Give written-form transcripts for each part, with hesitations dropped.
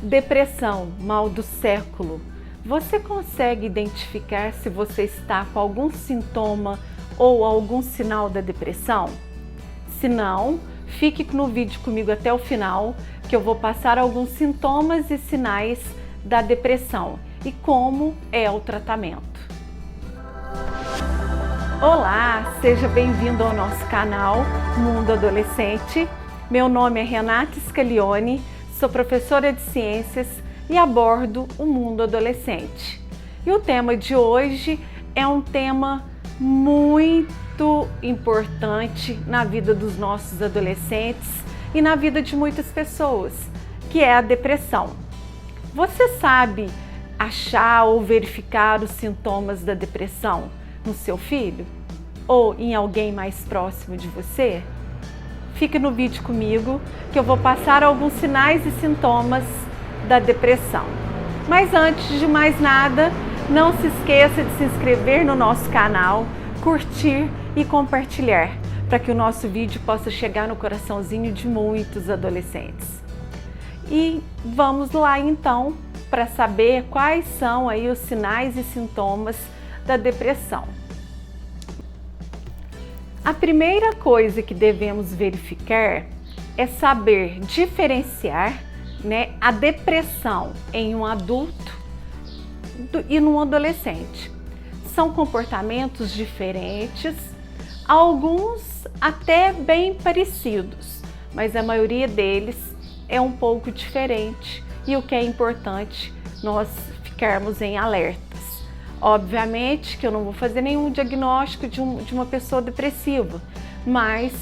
Depressão, mal do século. Você consegue identificar se você está com algum sintoma ou algum sinal da depressão? Se não, fique no vídeo comigo até o final, que eu vou passar alguns sintomas e sinais da depressão e como é o tratamento. Olá, seja bem-vindo ao nosso canal Mundo Adolescente. Meu nome é Renata Scaglione, sou professora de ciências e abordo o mundo adolescente. E o tema de hoje é um tema muito importante na vida dos nossos adolescentes e na vida de muitas pessoas, que é a depressão. Você sabe achar ou verificar os sintomas da depressão no seu filho ou em alguém mais próximo de você? Fique no vídeo comigo que eu vou passar alguns sinais e sintomas da depressão. Mas antes de mais nada, não se esqueça de se inscrever no nosso canal, curtir e compartilhar, para que o nosso vídeo possa chegar no coraçãozinho de muitos adolescentes. E vamos lá então para saber quais são aí os sinais e sintomas da depressão. A primeira coisa que devemos verificar é saber diferenciar, a depressão em um adulto e num adolescente. São comportamentos diferentes, alguns até bem parecidos, mas a maioria deles é um pouco diferente e o que é importante nós ficarmos em alertas. Obviamente que eu não vou fazer nenhum diagnóstico de uma pessoa depressiva, mas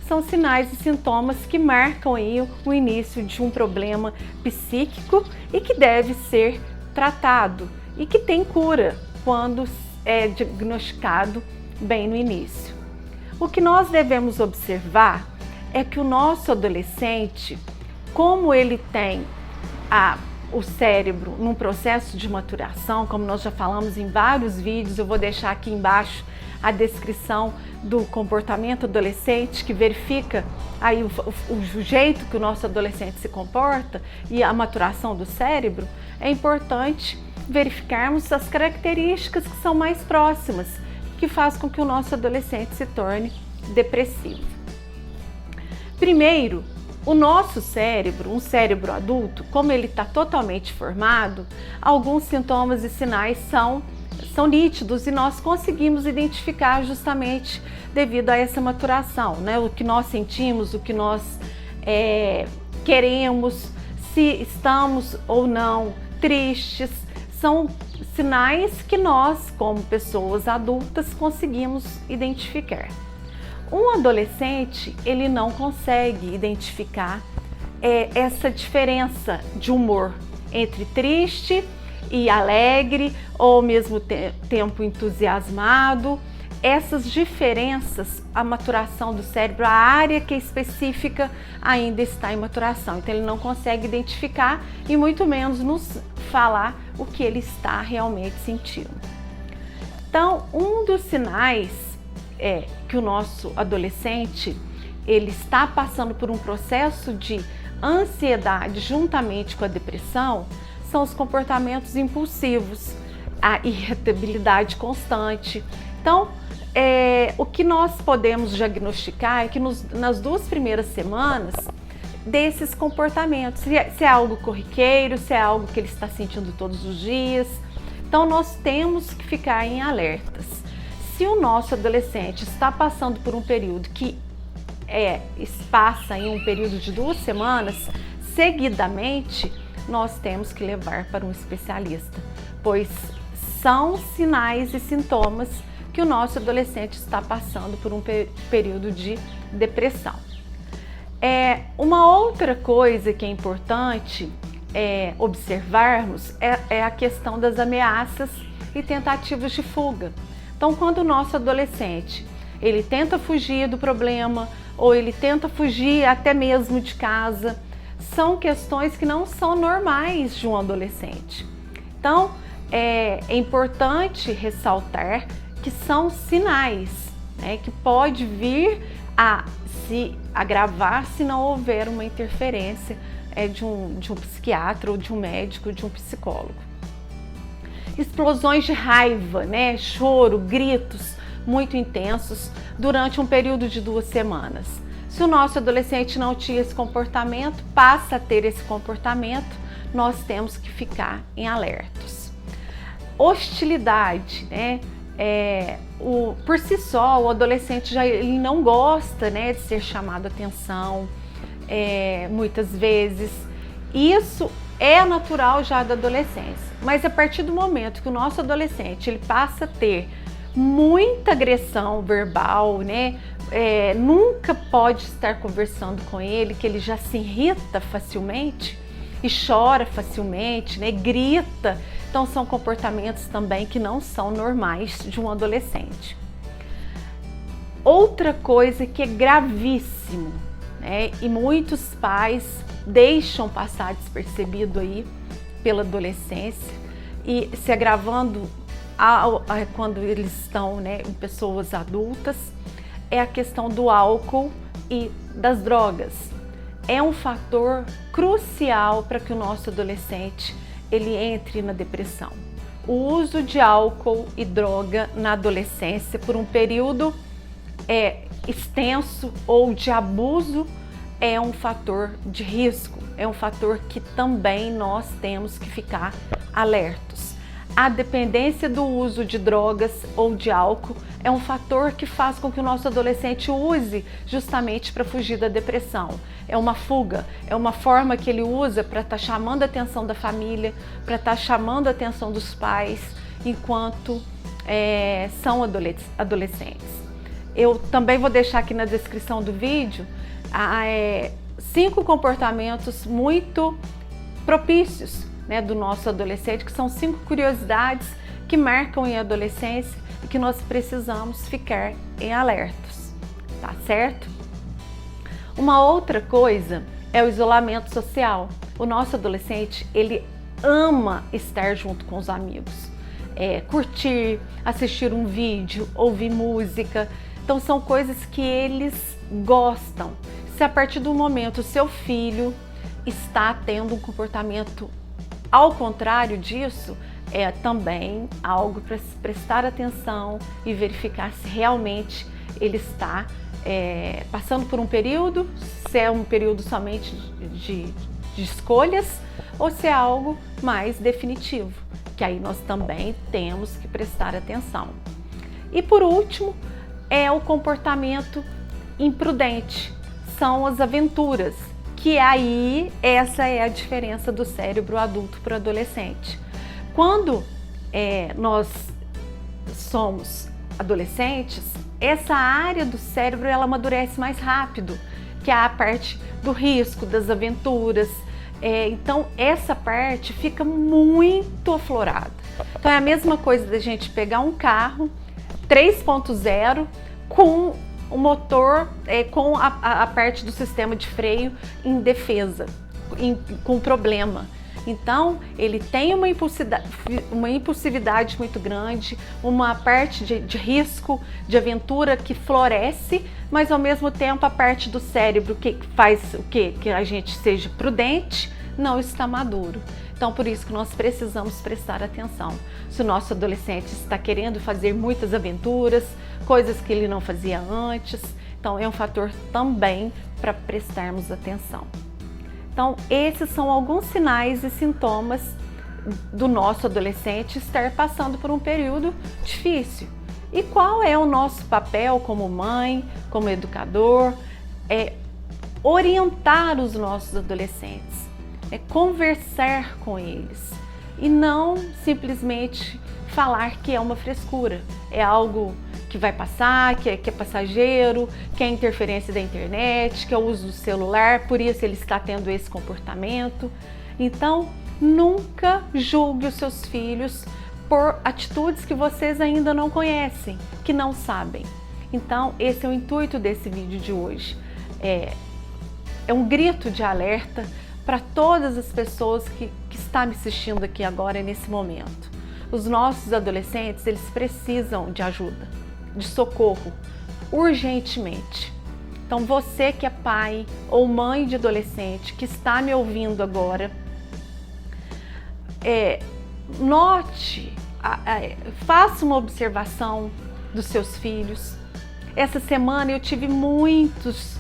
são sinais e sintomas que marcam aí o início de um problema psíquico e que deve ser tratado e que tem cura quando é diagnosticado bem no início. O que nós devemos observar é que o nosso adolescente, como ele tem o cérebro num processo de maturação, como nós já falamos em vários vídeos, eu vou deixar aqui embaixo a descrição do comportamento adolescente, que verifica aí o jeito que o nosso adolescente se comporta e a maturação do cérebro. É importante verificarmos as características que são mais próximas, que faz com que o nosso adolescente se torne depressivo. Primeiro, o nosso cérebro, um cérebro adulto, como ele está totalmente formado, alguns sintomas e sinais são nítidos e nós conseguimos identificar justamente devido a essa maturação, o que nós sentimos, o que nós queremos, se estamos ou não tristes, são sinais que nós, como pessoas adultas, conseguimos identificar. Um adolescente, ele não consegue identificar essa diferença de humor entre triste e alegre, ou ao mesmo tempo entusiasmado. Essas diferenças, a maturação do cérebro, a área que é específica ainda está em maturação. Então ele não consegue identificar e muito menos nos falar o que ele está realmente sentindo. Então, um dos sinais é que o nosso adolescente ele está passando por um processo de ansiedade juntamente com a depressão são os comportamentos impulsivos, a irritabilidade constante. Então, o que nós podemos diagnosticar é que nas 2 primeiras semanas desses comportamentos, se é algo corriqueiro, se é algo que ele está sentindo todos os dias. Então, nós temos que ficar em alertas. Se o nosso adolescente está passando por um período que passa em um período de 2 semanas, seguidamente, nós temos que levar para um especialista, pois são sinais e sintomas que o nosso adolescente está passando por um período de depressão. Uma outra coisa que é importante observarmos é a questão das ameaças e tentativas de fuga. Então, quando o nosso adolescente ele tenta fugir do problema ou ele tenta fugir até mesmo de casa, são questões que não são normais de um adolescente. Então, é importante ressaltar que são sinais, que pode vir a se agravar se não houver uma interferência é de um psiquiatra ou de um médico, de um psicólogo. Explosões de raiva, né? Choro, gritos muito intensos durante um período de 2 semanas. Se o nosso adolescente não tinha esse comportamento, passa a ter esse comportamento, nós temos que ficar em alertos. Hostilidade, né? Por si só, o adolescente ele não gosta, né, de ser chamado a atenção, muitas vezes. Isso é natural já da adolescência, mas a partir do momento que o nosso adolescente ele passa a ter muita agressão verbal, né, nunca pode estar conversando com ele, que ele já se irrita facilmente e chora facilmente, né, grita. Então são comportamentos também que não são normais de um adolescente. Outra coisa que é gravíssimo, né, e muitos pais deixam passar despercebido aí pela adolescência e se agravando quando eles estão, né, em pessoas adultas, é a questão do álcool e das drogas. É um fator crucial para que o nosso adolescente ele entre na depressão. O uso de álcool e droga na adolescência por um período extenso ou de abuso é um fator de risco, é um fator que também nós temos que ficar alertos. A dependência do uso de drogas ou de álcool é um fator que faz com que o nosso adolescente use justamente para fugir da depressão. É uma fuga, é uma forma que ele usa para estar chamando a atenção da família, para estar chamando a atenção dos pais enquanto são adolescentes. Eu também vou deixar aqui na descrição do vídeo 5 comportamentos muito propícios, né, do nosso adolescente, que são 5 curiosidades que marcam em adolescência e que nós precisamos ficar em alertos, tá certo? Uma outra coisa é o isolamento social. O nosso adolescente, ele ama estar junto com os amigos, curtir, assistir um vídeo, ouvir música. Então são coisas que eles gostam. Se a partir do momento o seu filho está tendo um comportamento ao contrário disso, é também algo para se prestar atenção e verificar se realmente ele está passando por um período, se é um período somente de escolhas ou se é algo mais definitivo, que aí nós também temos que prestar atenção. E por último, é o comportamento imprudente, são as aventuras, que aí essa é a diferença do cérebro adulto para o adolescente. Quando nós somos adolescentes, essa área do cérebro ela amadurece mais rápido, que é a parte do risco, das aventuras. Então essa parte fica muito aflorada. Então é a mesma coisa da gente pegar um carro 3.0 com o motor, com a parte do sistema de freio em defesa, com problema. Então, ele tem uma impulsividade muito grande, uma parte de risco, de aventura que floresce, mas ao mesmo tempo a parte do cérebro que faz o quê? Que a gente seja prudente, não está maduro. Então, por isso que nós precisamos prestar atenção. Se o nosso adolescente está querendo fazer muitas aventuras, coisas que ele não fazia antes, então é um fator também para prestarmos atenção. Então, esses são alguns sinais e sintomas do nosso adolescente estar passando por um período difícil. E qual é o nosso papel como mãe, como educador? É orientar os nossos adolescentes, é conversar com eles e não simplesmente falar que é uma frescura, é algo que vai passar, que é passageiro, que é interferência da internet, que é o uso do celular, por isso ele está tendo esse comportamento. Então, nunca julgue os seus filhos por atitudes que vocês ainda não conhecem, que não sabem. Então, esse é o intuito desse vídeo de hoje. É um grito de alerta para todas as pessoas que estão me assistindo aqui agora, nesse momento. Os nossos adolescentes, eles precisam de ajuda, de socorro, urgentemente. Então você que é pai ou mãe de adolescente que está me ouvindo agora, note, faça uma observação dos seus filhos. Essa semana eu tive muitas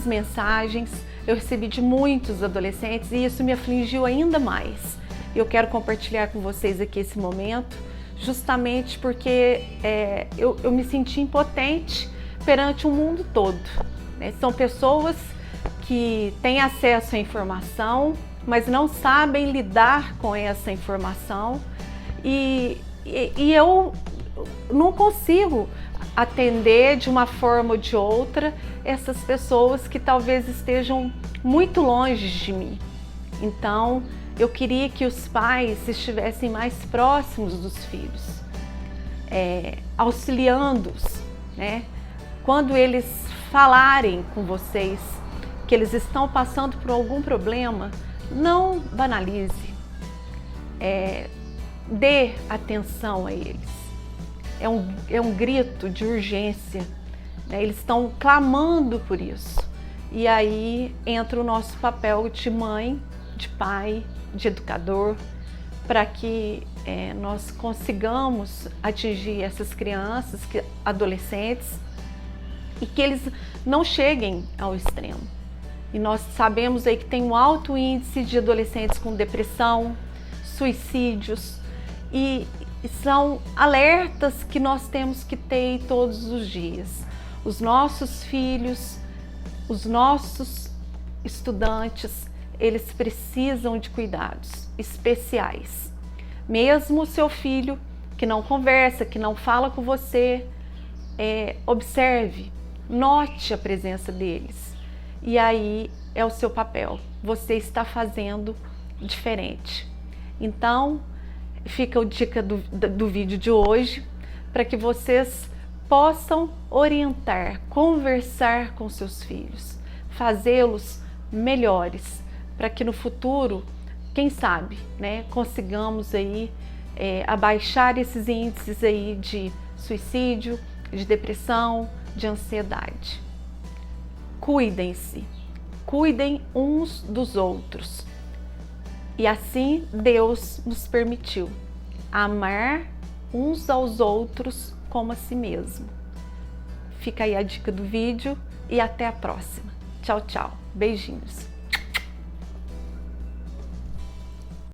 mensagens, eu recebi de muitos adolescentes e isso me afligiu ainda mais. Eu quero compartilhar com vocês aqui esse momento, justamente porque eu me senti impotente perante o mundo todo, né? São pessoas que têm acesso à informação, mas não sabem lidar com essa informação e eu não consigo atender de uma forma ou de outra essas pessoas que talvez estejam muito longe de mim. Então, eu queria que os pais estivessem mais próximos dos filhos, auxiliando-os, né? Quando eles falarem com vocês que eles estão passando por algum problema, não banalize, dê atenção a eles. É um grito de urgência, né? Eles estão clamando por isso. E aí entra o nosso papel de mãe, de pai, de educador, para que nós consigamos atingir essas crianças, adolescentes, e que eles não cheguem ao extremo. E nós sabemos aí que tem um alto índice de adolescentes com depressão, suicídios, e são alertas que nós temos que ter todos os dias. Os nossos filhos, os nossos estudantes, eles precisam de cuidados especiais. Mesmo o seu filho que não conversa, que não fala com você, observe, note a presença deles. E aí é o seu papel. Você está fazendo diferente. Então, fica a dica do vídeo de hoje, para que vocês possam orientar, conversar com seus filhos, fazê-los melhores, para que no futuro, quem sabe, né, consigamos aí abaixar esses índices aí de suicídio, de depressão, de ansiedade. Cuidem-se, cuidem uns dos outros. E assim Deus nos permitiu amar uns aos outros como a si mesmo. Fica aí a dica do vídeo e até a próxima. Tchau, tchau. Beijinhos.